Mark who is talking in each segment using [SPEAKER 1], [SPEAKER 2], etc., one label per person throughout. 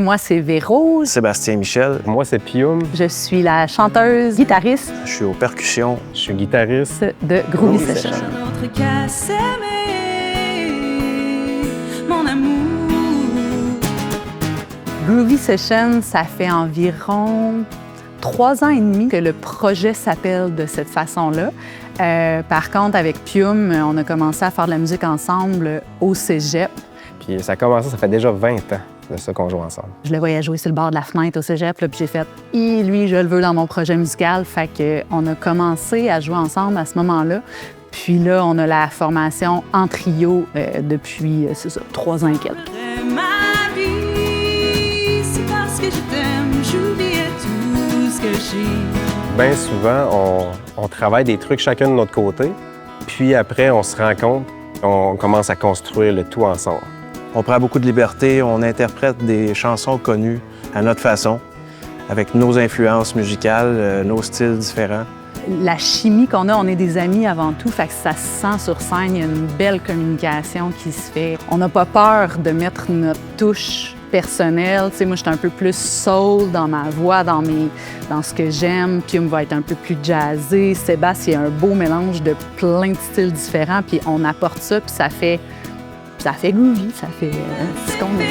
[SPEAKER 1] Moi, c'est Véro.
[SPEAKER 2] Sébastien Michel.
[SPEAKER 3] Moi, c'est Pium.
[SPEAKER 1] Je suis la chanteuse, guitariste.
[SPEAKER 2] Je suis aux percussions.
[SPEAKER 3] Je suis guitariste
[SPEAKER 1] de Groovy Session.
[SPEAKER 4] Notre cas s'aimer, mon amour.
[SPEAKER 1] Groovy Session, ça fait environ 3 ans et demi que le projet s'appelle de cette façon-là. Par contre, avec Pium, on a commencé à faire de la musique ensemble au cégep.
[SPEAKER 3] Puis ça a commencé, ça fait déjà 20 ans de ça qu'on joue ensemble.
[SPEAKER 1] Je le voyais jouer sur le bord de la fenêtre au cégep, là, puis j'ai fait « lui, je le veux dans mon projet musical ». Fait qu'on a commencé à jouer ensemble à ce moment-là. Puis là, on a la formation en trio depuis, c'est ça, 3 ans et quelques.
[SPEAKER 4] Ma vie, c'est parce que je t'aime, j'oubliais tout ce que j'ai.
[SPEAKER 3] Bien souvent, on travaille des trucs chacun de notre côté, puis après, on se rencontre, on commence à construire le tout ensemble.
[SPEAKER 2] On prend beaucoup de liberté, on interprète des chansons connues à notre façon, avec nos influences musicales, nos styles différents.
[SPEAKER 1] La chimie qu'on a, on est des amis avant tout, fait que ça se sent sur scène, il y a une belle communication qui se fait. On n'a pas peur de mettre notre touche personnelle. Tu sais, moi, je suis un peu plus soul dans ma voix, dans ce que j'aime. Pium va être un peu plus jazzé. Sébastien, il y a un beau mélange de plein de styles différents, puis on apporte ça, puis ça fait groovy, ça fait ce qu'on est.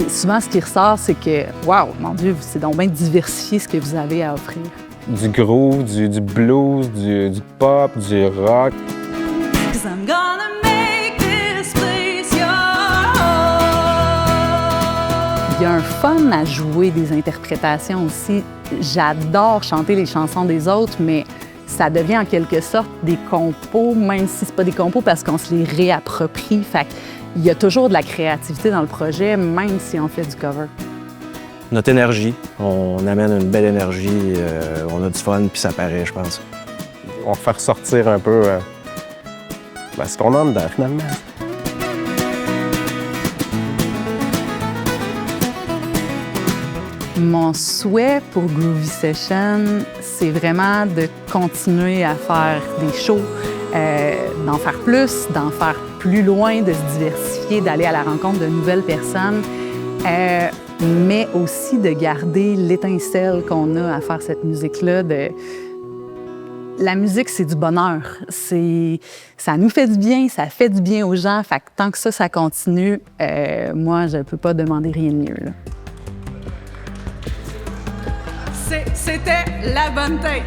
[SPEAKER 1] Souvent, ce qui ressort, c'est que, wow, mon Dieu, c'est donc bien diversifié ce que vous avez à offrir.
[SPEAKER 3] Du groove, du blues, du pop, du rock.
[SPEAKER 1] Il y a un fun à jouer des interprétations aussi. J'adore chanter les chansons des autres, mais ça devient en quelque sorte des compos, même si c'est pas des compos parce qu'on se les réapproprie. Fait il y a toujours de la créativité dans le projet, même si on fait du cover.
[SPEAKER 2] Notre énergie, on amène une belle énergie, on a du fun, puis ça paraît, je pense.
[SPEAKER 3] On va faire ressortir un peu ce qu'on a dedans, finalement.
[SPEAKER 1] Mon souhait pour Groovy Session, c'est vraiment de continuer à faire des shows, d'en faire plus, d'en faire plus loin, de se diversifier, d'aller à la rencontre de nouvelles personnes, mais aussi de garder l'étincelle qu'on a à faire cette musique-là. La musique, c'est du bonheur. Ça nous fait du bien, ça fait du bien aux gens. Fait que tant que ça continue, moi, je ne peux pas demander rien de mieux, là.
[SPEAKER 4] C'était la bonne take.